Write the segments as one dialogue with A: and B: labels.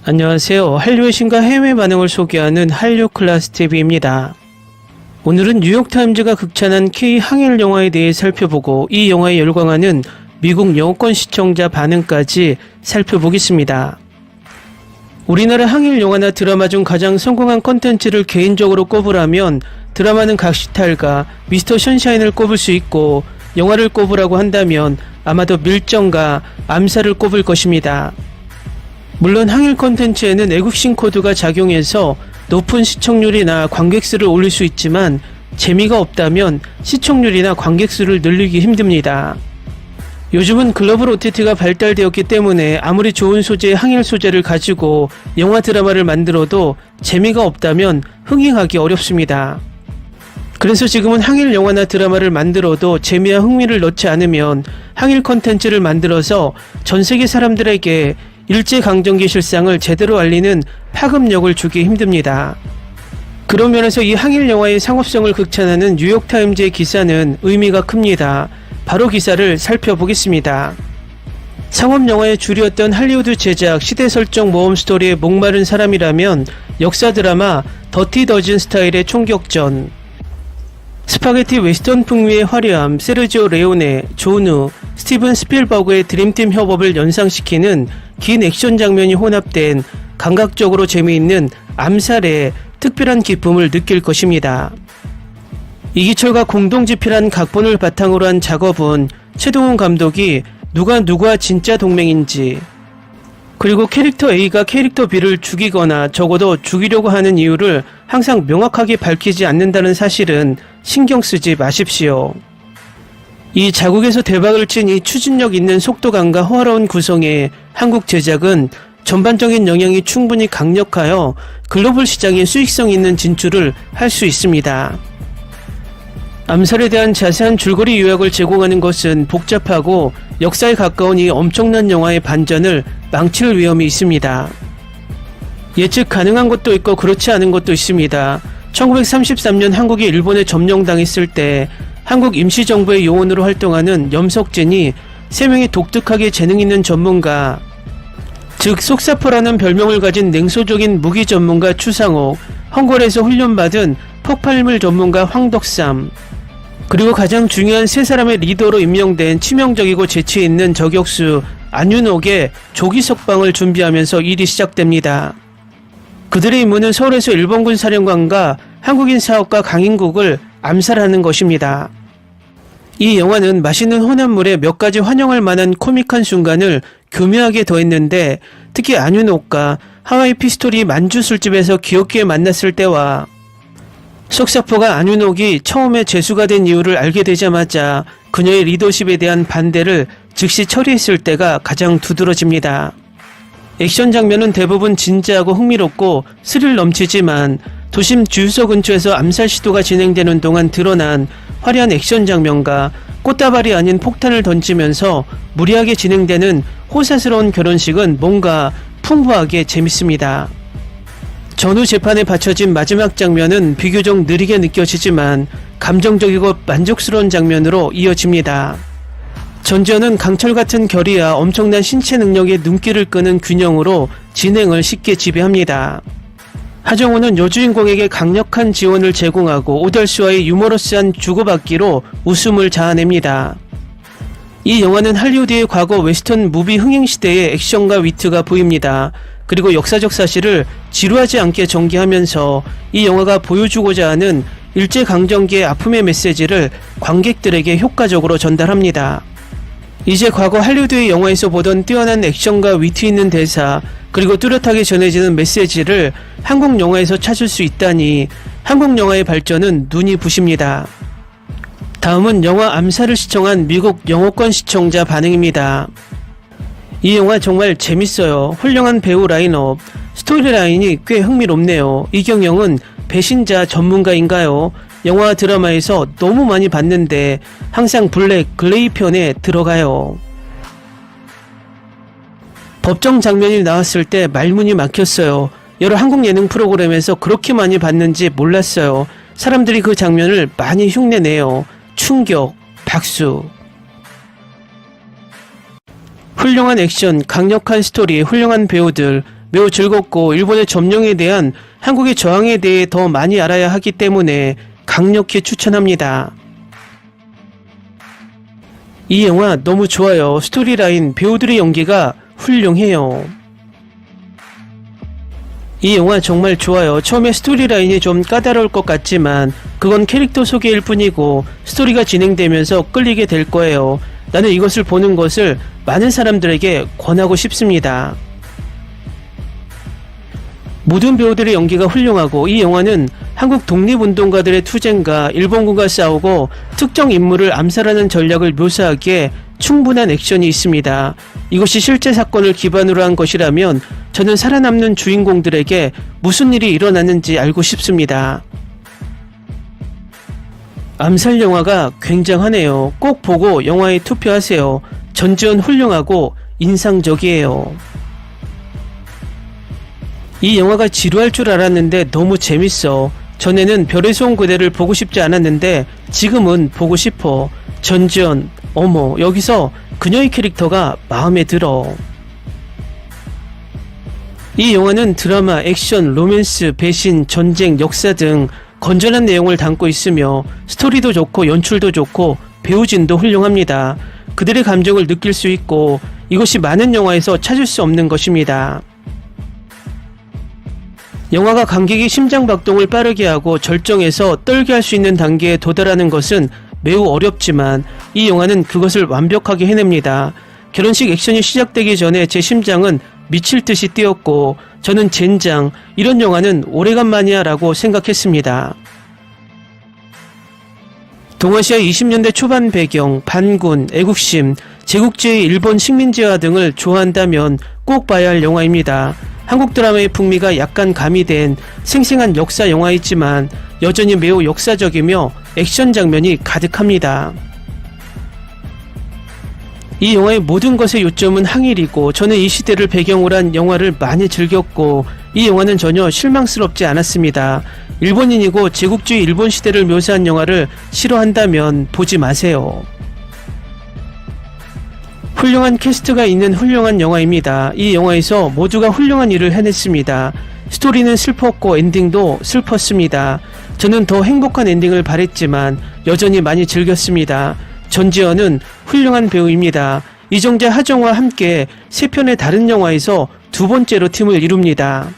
A: 안녕하세요. 한류의 신과 해외 반응을 소개하는 한류 클래스 TV입니다. 오늘은 뉴욕타임즈가 극찬한 K 항일 영화에 대해 살펴보고 이 영화에 열광하는 미국 영어권 시청자 반응까지 살펴보겠습니다. 우리나라 항일 영화나 드라마 중 가장 성공한 컨텐츠를 개인적으로 꼽으라면 드라마는 각시탈과 미스터 션샤인을 꼽을 수 있고, 영화를 꼽으라고 한다면 아마도 밀정과 암살을 꼽을 것입니다. 물론 항일 콘텐츠에는 애국심 코드가 작용해서 높은 시청률이나 관객수를 올릴 수 있지만 재미가 없다면 시청률이나 관객수를 늘리기 힘듭니다. 요즘은 글로벌 OTT가 발달되었기 때문에 아무리 좋은 소재의 항일 소재를 가지고 영화 드라마를 만들어도 재미가 없다면 흥행하기 어렵습니다. 그래서 지금은 항일 영화나 드라마를 만들어도 재미와 흥미를 넣지 않으면 항일 콘텐츠를 만들어서 전 세계 사람들에게 일제강점기 실상을 제대로 알리는 파급력을 주기 힘듭니다. 그런 면에서 이 항일 영화의 상업성을 극찬하는 뉴욕타임즈의 기사는 의미가 큽니다. 바로 기사를 살펴보겠습니다. 상업영화의 주류였던 할리우드 제작 시대 설정 모험 스토리에 목마른 사람이라면 역사 드라마 더티 더진 스타일의 총격전, 스파게티 웨스턴 풍미의 화려함, 세르지오 레오네, 존우, 스티븐 스필버그의 드림팀 협업을 연상시키는 긴 액션 장면이 혼합된 감각적으로 재미있는 암살의 특별한 기쁨을 느낄 것입니다. 이기철과 공동집필한 각본을 바탕으로 한 작업은 최동훈 감독이 누가 누구와 진짜 동맹인지, 그리고 캐릭터 A가 캐릭터 B를 죽이거나 적어도 죽이려고 하는 이유를 항상 명확하게 밝히지 않는다는 사실은 신경 쓰지 마십시오. 이 자국에서 대박을 친 이 추진력 있는 속도감과 호화로운 구성의 한국 제작은 전반적인 영향이 충분히 강력하여 글로벌 시장에 수익성 있는 진출을 할 수 있습니다. 암살에 대한 자세한 줄거리 요약을 제공하는 것은 복잡하고 역사에 가까운 이 엄청난 영화의 반전을 망칠 위험이 있습니다. 예측 가능한 것도 있고 그렇지 않은 것도 있습니다. 1933년 한국이 일본에 점령당했을 때 한국 임시정부의 요원으로 활동하는 염석진이 3명의 독특하게 재능 있는 전문가, 즉 속사포라는 별명을 가진 냉소적인 무기 전문가 추상옥, 헝거리에서 훈련받은 폭발물 전문가 황덕삼, 그리고 가장 중요한 3사람의 리더로 임명된 치명적이고 재치있는 저격수 안윤옥의 조기 석방을 준비하면서 일이 시작됩니다. 그들의 임무는 서울에서 일본군 사령관과 한국인 사업가 강인국을 암살하는 것입니다. 이 영화는 맛있는 혼합물에 몇 가지 환영할 만한 코믹한 순간을 교묘하게 더했는데, 특히 안윤옥과 하와이 피스토리 만주 술집에서 귀엽게 만났을 때와 속사포가 안윤옥이 처음에 재수가 된 이유를 알게 되자마자 그녀의 리더십에 대한 반대를 즉시 처리했을 때가 가장 두드러집니다. 액션 장면은 대부분 진지하고 흥미롭고 스릴 넘치지만 도심 주유소 근처에서 암살 시도가 진행되는 동안 드러난 화려한 액션 장면과 꽃다발이 아닌 폭탄을 던지면서 무리하게 진행되는 호사스러운 결혼식은 뭔가 풍부하게 재밌습니다. 전후 재판에 바쳐진 마지막 장면은 비교적 느리게 느껴지지만 감정적이고 만족스러운 장면으로 이어집니다. 전지현은 강철같은 결의와 엄청난 신체 능력의 눈길을 끄는 균형으로 진행을 쉽게 지배합니다. 하정우는 여주인공에게 강력한 지원을 제공하고 오달수와의 유머러스한 주고받기로 웃음을 자아냅니다. 이 영화는 할리우드의 과거 웨스턴 무비 흥행 시대의 액션과 위트가 보입니다. 그리고 역사적 사실을 지루하지 않게 전개하면서 이 영화가 보여주고자 하는 일제강점기의 아픔의 메시지를 관객들에게 효과적으로 전달합니다. 이제 과거 할리우드의 영화에서 보던 뛰어난 액션과 위트 있는 대사, 그리고 뚜렷하게 전해지는 메시지를 한국 영화에서 찾을 수 있다니 한국 영화의 발전은 눈이 부십니다. 다음은 영화 암살을 시청한 미국 영어권 시청자 반응입니다. 이 영화 정말 재밌어요. 훌륭한 배우 라인업, 스토리 라인이 꽤 흥미롭네요. 이경영은 배신자 전문가인가요? 영화 드라마에서 너무 많이 봤는데 항상 블랙, 글레이 편에 들어가요. 법정 장면이 나왔을 때 말문이 막혔어요. 여러 한국 예능 프로그램에서 그렇게 많이 봤는지 몰랐어요. 사람들이 그 장면을 많이 흉내내요. 충격, 박수. 훌륭한 액션, 강력한 스토리, 훌륭한 배우들, 매우 즐겁고 일본의 점령에 대한 한국의 저항에 대해 더 많이 알아야 하기 때문에 강력히 추천합니다. 이 영화 너무 좋아요. 스토리라인, 배우들의 연기가 훌륭해요. 이 영화 정말 좋아요. 처음에 스토리라인이 좀 까다로울 것 같지만 그건 캐릭터 소개일 뿐이고 스토리가 진행되면서 끌리게 될 거예요. 나는 이것을 보는 것을 많은 사람들에게 권하고 싶습니다. 모든 배우들의 연기가 훌륭하고 이 영화는 한국 독립운동가들의 투쟁과 일본군과 싸우고 특정 인물을 암살하는 전략을 묘사하기에 충분한 액션이 있습니다. 이것이 실제 사건을 기반으로 한 것이라면 저는 살아남는 주인공들에게 무슨 일이 일어났는지 알고 싶습니다. 암살 영화가 굉장하네요. 꼭 보고 영화에 투표하세요. 전지현 훌륭하고 인상적이에요. 이 영화가 지루할 줄 알았는데 너무 재밌어. 전에는 별에서 온 그대를 보고 싶지 않았는데 지금은 보고 싶어. 전지현, 어머, 여기서 그녀의 캐릭터가 마음에 들어. 이 영화는 드라마, 액션, 로맨스, 배신, 전쟁, 역사 등 건전한 내용을 담고 있으며 스토리도 좋고 연출도 좋고 배우진도 훌륭합니다. 그들의 감정을 느낄 수 있고 이것이 많은 영화에서 찾을 수 없는 것입니다. 영화가 관객이 심장박동을 빠르게 하고 절정에서 떨게 할 수 있는 단계에 도달하는 것은 매우 어렵지만 이 영화는 그것을 완벽하게 해냅니다. 결혼식 액션이 시작되기 전에 제 심장은 미칠 듯이 뛰었고 저는 젠장, 이런 영화는 오래간만이야 라고 생각했습니다. 동아시아 20년대 초반 배경, 반군, 애국심, 제국주의 일본 식민지화 등을 좋아한다면 꼭 봐야 할 영화입니다. 한국 드라마의 풍미가 약간 가미된 생생한 역사 영화이지만 여전히 매우 역사적이며 액션 장면이 가득합니다. 이 영화의 모든 것의 요점은 항일이고 저는 이 시대를 배경으로 한 영화를 많이 즐겼고 이 영화는 전혀 실망스럽지 않았습니다. 일본인이고 제국주의 일본 시대를 묘사한 영화를 싫어한다면 보지 마세요. 훌륭한 캐스트가 있는 훌륭한 영화입니다. 이 영화에서 모두가 훌륭한 일을 해냈습니다. 스토리는 슬펐고 엔딩도 슬펐습니다. 저는 더 행복한 엔딩을 바랬지만 여전히 많이 즐겼습니다. 전지현은 훌륭한 배우입니다. 이정재, 하정우와 함께 3편의 다른 영화에서 두 번째로 팀을 이룹니다.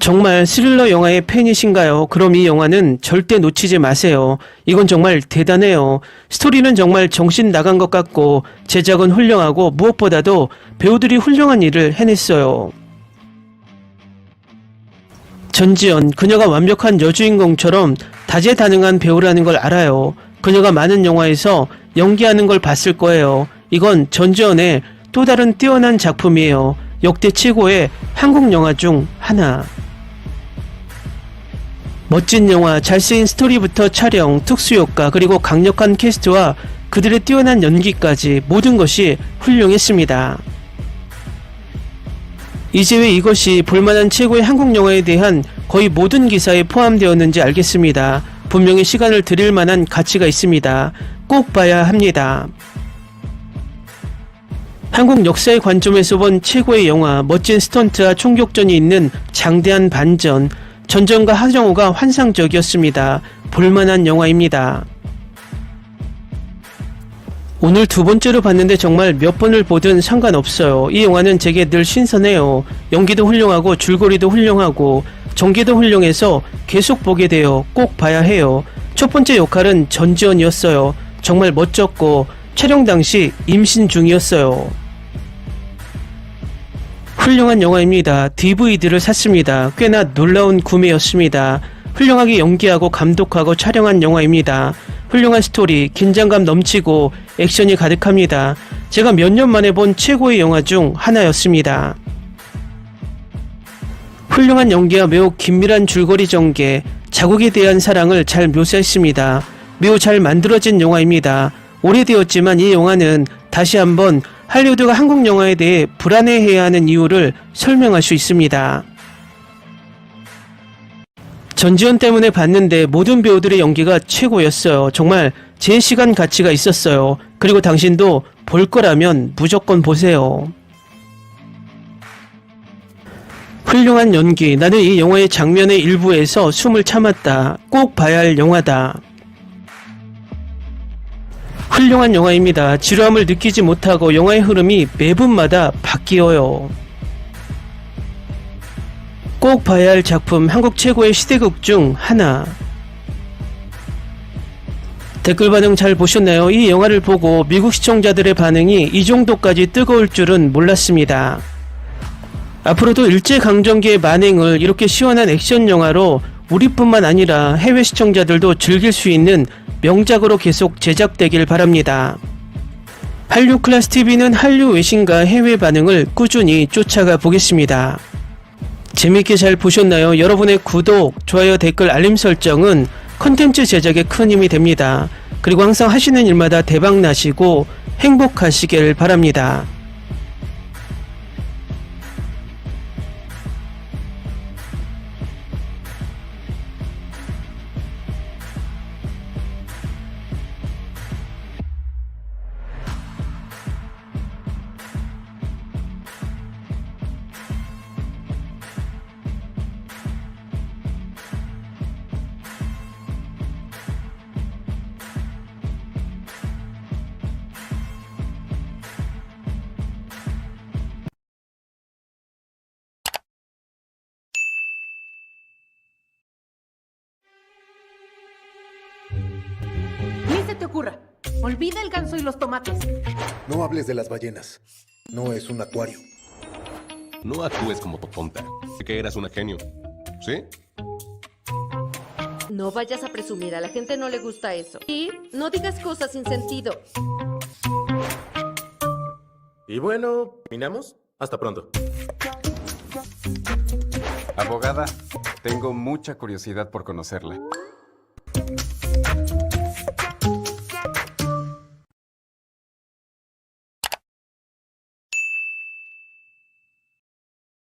A: 정말 스릴러 영화의 팬이신가요? 그럼 이 영화는 절대 놓치지 마세요. 이건 정말 대단해요. 스토리는 정말 정신 나간 것 같고 제작은 훌륭하고 무엇보다도 배우들이 훌륭한 일을 해냈어요. 전지현, 그녀가 완벽한 여주인공처럼 다재다능한 배우라는 걸 알아요. 그녀가 많은 영화에서 연기하는 걸 봤을 거예요. 이건 전지현의 또 다른 뛰어난 작품이에요. 역대 최고의 한국 영화 중 하나. 멋진 영화, 잘 쓰인 스토리부터 촬영, 특수효과, 그리고 강력한 캐스트와 그들의 뛰어난 연기까지 모든 것이 훌륭했습니다. 이제 왜 이것이 볼만한 최고의 한국 영화에 대한 거의 모든 기사에 포함되었는지 알겠습니다. 분명히 시간을 들일 만한 가치가 있습니다. 꼭 봐야 합니다. 한국 역사의 관점에서 본 최고의 영화, 멋진 스턴트와 총격전이 있는 장대한 반전, 전전과 하정우가 환상적이었습니다. 볼만한 영화입니다. 오늘 두 번째로 봤는데 정말 몇 번을 보든 상관없어요. 이 영화는 제게 늘 신선해요. 연기도 훌륭하고 줄거리도 훌륭하고 전개도 훌륭해서 계속 보게 돼요. 꼭 봐야 해요. 첫 번째 역할은 전지현이었어요. 정말 멋졌고 촬영 당시 임신 중이었어요. 훌륭한 영화입니다. DVD를 샀습니다. 꽤나 놀라운 구매였습니다. 훌륭하게 연기하고 감독하고 촬영한 영화입니다. 훌륭한 스토리, 긴장감 넘치고 액션이 가득합니다. 제가 몇 년 만에 본 최고의 영화 중 하나였습니다. 훌륭한 연기와 매우 긴밀한 줄거리 전개, 자국에 대한 사랑을 잘 묘사했습니다. 매우 잘 만들어진 영화입니다. 오래되었지만 이 영화는 다시 한번 할리우드가 한국 영화에 대해 불안해해야 하는 이유를 설명할 수 있습니다. 전지현 때문에 봤는데 모든 배우들의 연기가 최고였어요. 정말 제 시간 가치가 있었어요. 그리고 당신도 볼 거라면 무조건 보세요. 훌륭한 연기. 나는 이 영화의 장면의 일부에서 숨을 참았다. 꼭 봐야 할 영화다. 훌륭한 영화입니다. 지루함을 느끼지 못하고 영화의 흐름이 매분마다 바뀌어요. 꼭 봐야 할 작품, 한국 최고의 시대극 중 하나. 댓글 반응 잘 보셨나요? 이 영화를 보고 미국 시청자들의 반응이 이 정도까지 뜨거울 줄은 몰랐습니다. 앞으로도 일제강점기의 만행을 이렇게 시원한 액션 영화로 우리뿐만 아니라 해외 시청자들도 즐길 수 있는 명작으로 계속 제작되길 바랍니다. 한류 클래스 TV는 한류 외신과 해외 반응을 꾸준히 쫓아가 보겠습니다. 재밌게 잘 보셨나요? 여러분의 구독, 좋아요, 댓글, 알림 설정은 컨텐츠 제작에 큰 힘이 됩니다. 그리고 항상 하시는 일마다 대박 나시고 행복하시길 바랍니다.
B: Ni se te ocurra. Olvida el ganso y los tomates.
C: No hables de las ballenas. No es un acuario.
D: No actúes como tonta. Sé que eras una genio. ¿Sí?
E: No vayas a presumir, a la gente no le gusta eso. Y no digas cosas sin sentido.
F: Y bueno, ¿terminamos? Hasta pronto.
G: Abogada, tengo mucha curiosidad por conocerla.